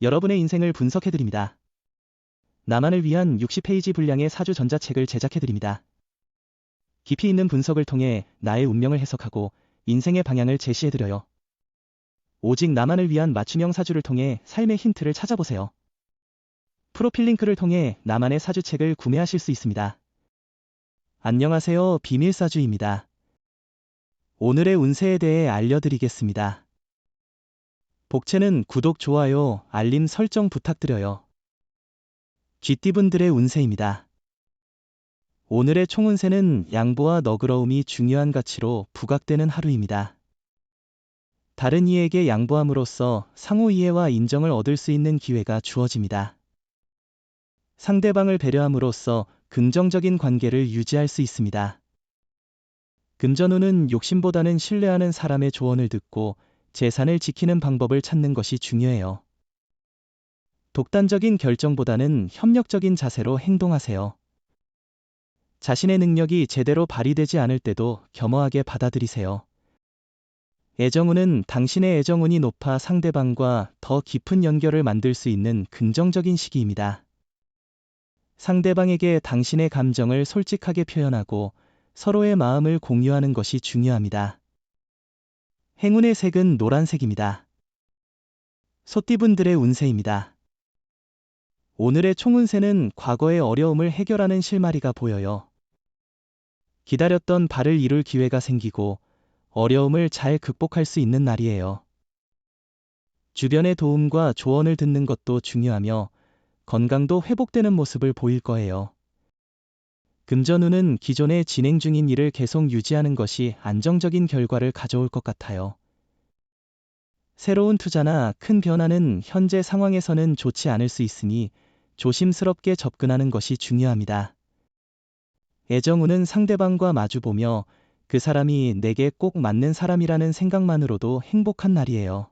여러분의 인생을 분석해드립니다. 나만을 위한 60페이지 분량의 사주 전자책을 제작해드립니다. 깊이 있는 분석을 통해 나의 운명을 해석하고 인생의 방향을 제시해드려요. 오직 나만을 위한 맞춤형 사주를 통해 삶의 힌트를 찾아보세요. 프로필 링크를 통해 나만의 사주책을 구매하실 수 있습니다. 안녕하세요, 비밀사주입니다. 오늘의 운세에 대해 알려드리겠습니다. 복채는 구독, 좋아요, 알림 설정 부탁드려요. 쥐띠분들의 운세입니다. 오늘의 총운세는 양보와 너그러움이 중요한 가치로 부각되는 하루입니다. 다른 이에게 양보함으로써 상호 이해와 인정을 얻을 수 있는 기회가 주어집니다. 상대방을 배려함으로써 긍정적인 관계를 유지할 수 있습니다. 금전운은 욕심보다는 신뢰하는 사람의 조언을 듣고 재산을 지키는 방법을 찾는 것이 중요해요. 독단적인 결정보다는 협력적인 자세로 행동하세요. 자신의 능력이 제대로 발휘되지 않을 때도 겸허하게 받아들이세요. 애정운은 당신의 애정운이 높아 상대방과 더 깊은 연결을 만들 수 있는 긍정적인 시기입니다. 상대방에게 당신의 감정을 솔직하게 표현하고 서로의 마음을 공유하는 것이 중요합니다. 행운의 색은 노란색입니다. 소띠분들의 운세입니다. 오늘의 총운세는 과거의 어려움을 해결하는 실마리가 보여요. 기다렸던 바를 이룰 기회가 생기고 어려움을 잘 극복할 수 있는 날이에요. 주변의 도움과 조언을 듣는 것도 중요하며 건강도 회복되는 모습을 보일 거예요. 금전운은 기존에 진행 중인 일을 계속 유지하는 것이 안정적인 결과를 가져올 것 같아요. 새로운 투자나 큰 변화는 현재 상황에서는 좋지 않을 수 있으니 조심스럽게 접근하는 것이 중요합니다. 애정운은 상대방과 마주보며 그 사람이 내게 꼭 맞는 사람이라는 생각만으로도 행복한 날이에요.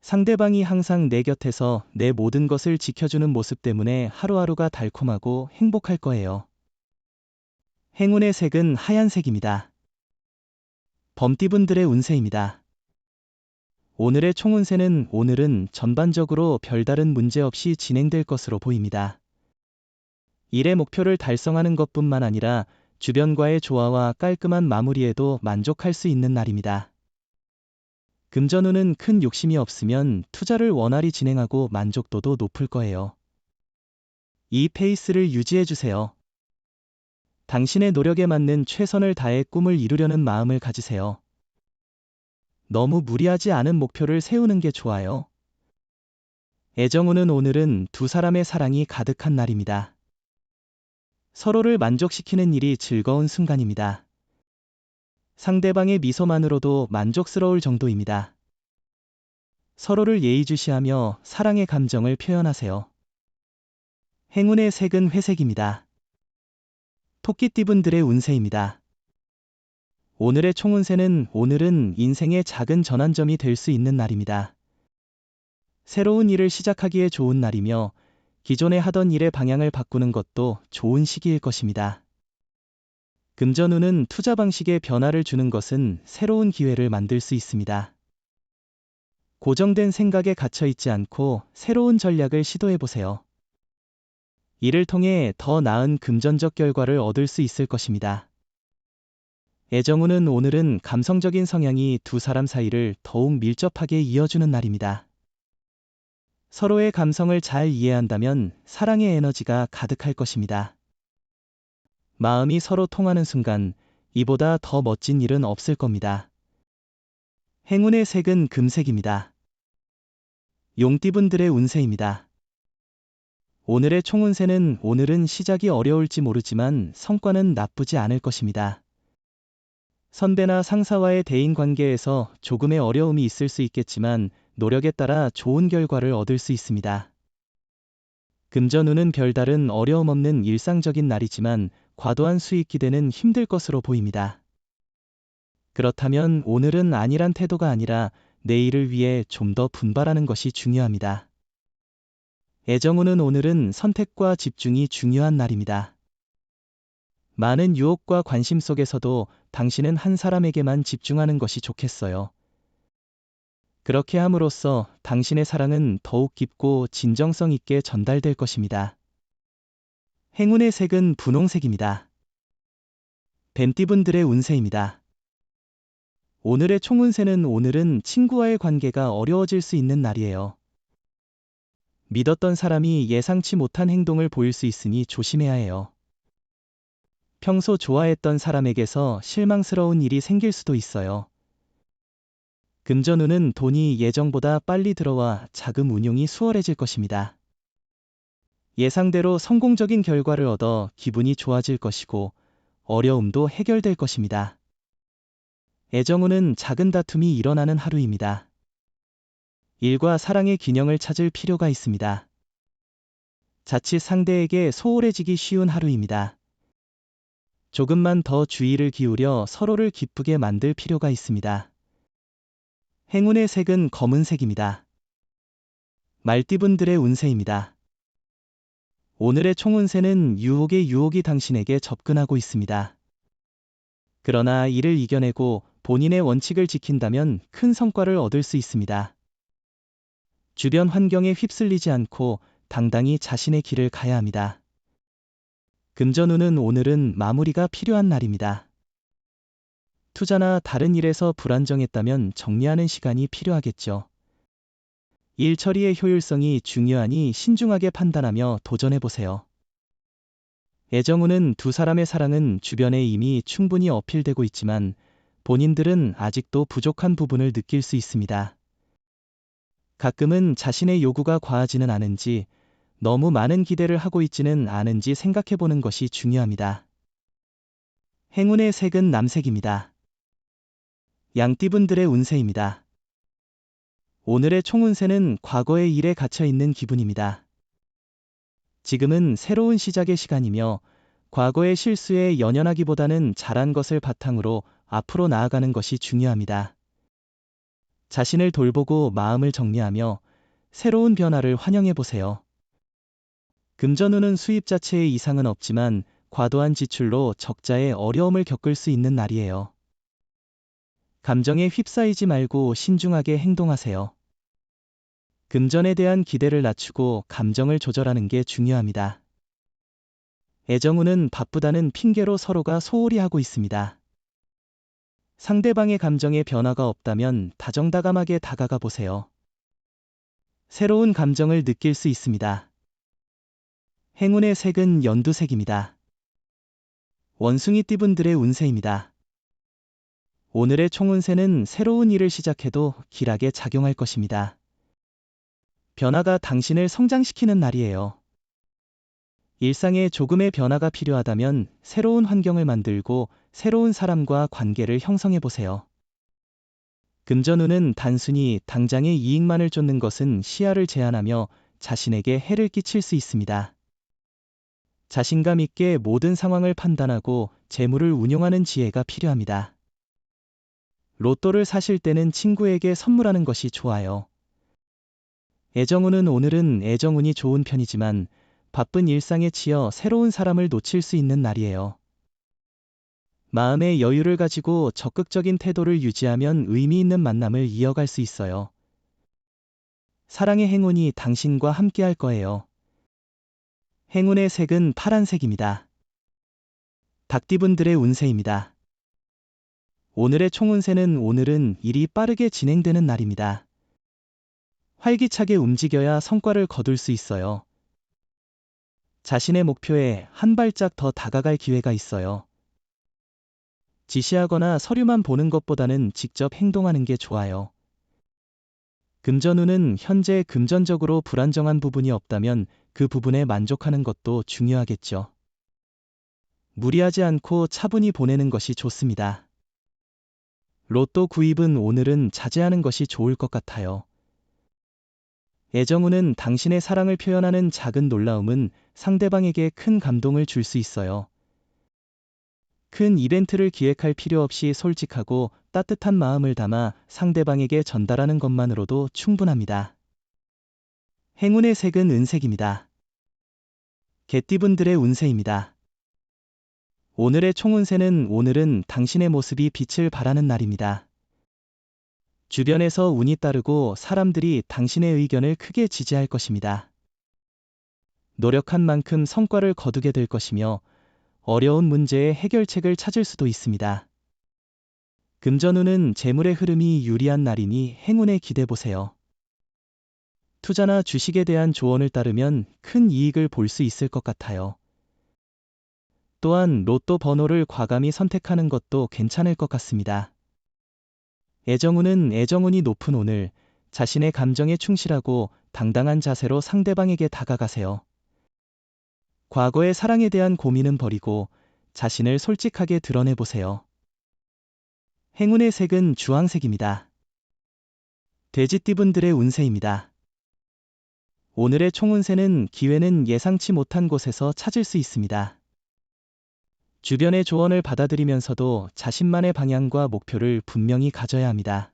상대방이 항상 내 곁에서 내 모든 것을 지켜주는 모습 때문에 하루하루가 달콤하고 행복할 거예요. 행운의 색은 하얀색입니다. 범띠분들의 운세입니다. 오늘의 총운세는 오늘은 전반적으로 별다른 문제 없이 진행될 것으로 보입니다. 일의 목표를 달성하는 것뿐만 아니라 주변과의 조화와 깔끔한 마무리에도 만족할 수 있는 날입니다. 금전운은 큰 욕심이 없으면 투자를 원활히 진행하고 만족도도 높을 거예요. 이 페이스를 유지해주세요. 당신의 노력에 맞는 최선을 다해 꿈을 이루려는 마음을 가지세요. 너무 무리하지 않은 목표를 세우는 게 좋아요. 애정운은 오늘은 두 사람의 사랑이 가득한 날입니다. 서로를 만족시키는 일이 즐거운 순간입니다. 상대방의 미소만으로도 만족스러울 정도입니다. 서로를 예의주시하며 사랑의 감정을 표현하세요. 행운의 색은 회색입니다. 토끼띠분들의 운세입니다. 오늘의 총운세는 오늘은 인생의 작은 전환점이 될 수 있는 날입니다. 새로운 일을 시작하기에 좋은 날이며 기존에 하던 일의 방향을 바꾸는 것도 좋은 시기일 것입니다. 금전운은 투자 방식에 변화를 주는 것은 새로운 기회를 만들 수 있습니다. 고정된 생각에 갇혀 있지 않고 새로운 전략을 시도해보세요. 이를 통해 더 나은 금전적 결과를 얻을 수 있을 것입니다. 애정운은 오늘은 감성적인 성향이 두 사람 사이를 더욱 밀접하게 이어주는 날입니다. 서로의 감성을 잘 이해한다면 사랑의 에너지가 가득할 것입니다. 마음이 서로 통하는 순간 이보다 더 멋진 일은 없을 겁니다. 행운의 색은 금색입니다. 용띠분들의 운세입니다. 오늘의 총운세는 오늘은 시작이 어려울지 모르지만 성과는 나쁘지 않을 것입니다. 선배나 상사와의 대인관계에서 조금의 어려움이 있을 수 있겠지만 노력에 따라 좋은 결과를 얻을 수 있습니다. 금전운은 별다른 어려움 없는 일상적인 날이지만 과도한 수익 기대는 힘들 것으로 보입니다. 그렇다면 오늘은 안일한 태도가 아니라 내일을 위해 좀 더 분발하는 것이 중요합니다. 애정운은 오늘은 선택과 집중이 중요한 날입니다. 많은 유혹과 관심 속에서도 당신은 한 사람에게만 집중하는 것이 좋겠어요. 그렇게 함으로써 당신의 사랑은 더욱 깊고 진정성 있게 전달될 것입니다. 행운의 색은 분홍색입니다. 뱀띠분들의 운세입니다. 오늘의 총운세는 오늘은 친구와의 관계가 어려워질 수 있는 날이에요. 믿었던 사람이 예상치 못한 행동을 보일 수 있으니 조심해야 해요. 평소 좋아했던 사람에게서 실망스러운 일이 생길 수도 있어요. 금전운은 돈이 예정보다 빨리 들어와 자금 운용이 수월해질 것입니다. 예상대로 성공적인 결과를 얻어 기분이 좋아질 것이고 어려움도 해결될 것입니다. 애정운은 작은 다툼이 일어나는 하루입니다. 일과 사랑의 균형을 찾을 필요가 있습니다. 자칫 상대에게 소홀해지기 쉬운 하루입니다. 조금만 더 주의를 기울여 서로를 기쁘게 만들 필요가 있습니다. 행운의 색은 검은색입니다. 말띠분들의 운세입니다. 오늘의 총운세는 유혹의 유혹이 당신에게 접근하고 있습니다. 그러나 이를 이겨내고 본인의 원칙을 지킨다면 큰 성과를 얻을 수 있습니다. 주변 환경에 휩쓸리지 않고 당당히 자신의 길을 가야 합니다. 금전운은 오늘은 마무리가 필요한 날입니다. 투자나 다른 일에서 불안정했다면 정리하는 시간이 필요하겠죠. 일 처리의 효율성이 중요하니 신중하게 판단하며 도전해보세요. 애정운은 두 사람의 사랑은 주변에 이미 충분히 어필되고 있지만 본인들은 아직도 부족한 부분을 느낄 수 있습니다. 가끔은 자신의 요구가 과하지는 않은지 너무 많은 기대를 하고 있지는 않은지 생각해보는 것이 중요합니다. 행운의 색은 남색입니다. 양띠분들의 운세입니다. 오늘의 총운세는 과거의 일에 갇혀있는 기분입니다. 지금은 새로운 시작의 시간이며 과거의 실수에 연연하기보다는 잘한 것을 바탕으로 앞으로 나아가는 것이 중요합니다. 자신을 돌보고 마음을 정리하며 새로운 변화를 환영해보세요. 금전운은 수입 자체에 이상은 없지만 과도한 지출로 적자의 어려움을 겪을 수 있는 날이에요. 감정에 휩싸이지 말고 신중하게 행동하세요. 금전에 대한 기대를 낮추고 감정을 조절하는 게 중요합니다. 애정운은 바쁘다는 핑계로 서로가 소홀히 하고 있습니다. 상대방의 감정에 변화가 없다면 다정다감하게 다가가 보세요. 새로운 감정을 느낄 수 있습니다. 행운의 색은 연두색입니다. 원숭이띠분들의 운세입니다. 오늘의 총운세는 새로운 일을 시작해도 길하게 작용할 것입니다. 변화가 당신을 성장시키는 날이에요. 일상에 조금의 변화가 필요하다면 새로운 환경을 만들고 새로운 사람과 관계를 형성해 보세요. 금전운은 단순히 당장의 이익만을 쫓는 것은 시야를 제한하며 자신에게 해를 끼칠 수 있습니다. 자신감 있게 모든 상황을 판단하고 재물을 운용하는 지혜가 필요합니다. 로또를 사실 때는 친구에게 선물하는 것이 좋아요. 애정운은 오늘은 애정운이 좋은 편이지만 바쁜 일상에 치여 새로운 사람을 놓칠 수 있는 날이에요. 마음의 여유를 가지고 적극적인 태도를 유지하면 의미 있는 만남을 이어갈 수 있어요. 사랑의 행운이 당신과 함께 할 거예요. 행운의 색은 파란색입니다. 닭띠분들의 운세입니다. 오늘의 총운세는 오늘은 일이 빠르게 진행되는 날입니다. 활기차게 움직여야 성과를 거둘 수 있어요. 자신의 목표에 한 발짝 더 다가갈 기회가 있어요. 지시하거나 서류만 보는 것보다는 직접 행동하는 게 좋아요. 금전운은 현재 금전적으로 불안정한 부분이 없다면 그 부분에 만족하는 것도 중요하겠죠. 무리하지 않고 차분히 보내는 것이 좋습니다. 로또 구입은 오늘은 자제하는 것이 좋을 것 같아요. 애정운은 당신의 사랑을 표현하는 작은 놀라움은 상대방에게 큰 감동을 줄 수 있어요. 큰 이벤트를 기획할 필요 없이 솔직하고 따뜻한 마음을 담아 상대방에게 전달하는 것만으로도 충분합니다. 행운의 색은 은색입니다. 개띠분들의 운세입니다. 오늘의 총운세는 오늘은 당신의 모습이 빛을 발하는 날입니다. 주변에서 운이 따르고 사람들이 당신의 의견을 크게 지지할 것입니다. 노력한 만큼 성과를 거두게 될 것이며 어려운 문제의 해결책을 찾을 수도 있습니다. 금전운은 재물의 흐름이 유리한 날이니 행운에 기대보세요. 투자나 주식에 대한 조언을 따르면 큰 이익을 볼 수 있을 것 같아요. 또한 로또 번호를 과감히 선택하는 것도 괜찮을 것 같습니다. 애정운은 애정운이 높은 오늘, 자신의 감정에 충실하고 당당한 자세로 상대방에게 다가가세요. 과거의 사랑에 대한 고민은 버리고 자신을 솔직하게 드러내보세요. 행운의 색은 주황색입니다. 돼지띠분들의 운세입니다. 오늘의 총운세는 기회는 예상치 못한 곳에서 찾을 수 있습니다. 주변의 조언을 받아들이면서도 자신만의 방향과 목표를 분명히 가져야 합니다.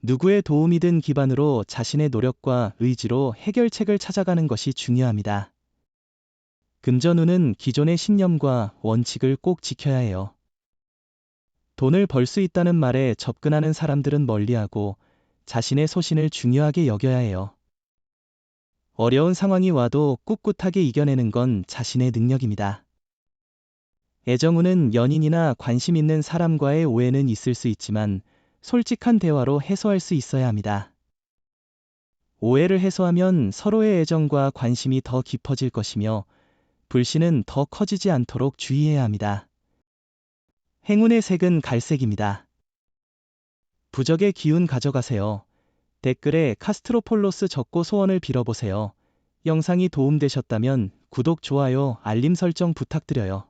누구의 도움이든 기반으로 자신의 노력과 의지로 해결책을 찾아가는 것이 중요합니다. 금전운은 기존의 신념과 원칙을 꼭 지켜야 해요. 돈을 벌 수 있다는 말에 접근하는 사람들은 멀리하고 자신의 소신을 중요하게 여겨야 해요. 어려운 상황이 와도 꿋꿋하게 이겨내는 건 자신의 능력입니다. 애정운은 연인이나 관심 있는 사람과의 오해는 있을 수 있지만 솔직한 대화로 해소할 수 있어야 합니다. 오해를 해소하면 서로의 애정과 관심이 더 깊어질 것이며 불신은 더 커지지 않도록 주의해야 합니다. 행운의 색은 갈색입니다. 부적의 기운 가져가세요. 댓글에 카스트로폴로스 적고 소원을 빌어보세요. 영상이 도움되셨다면 구독, 좋아요, 알림 설정 부탁드려요.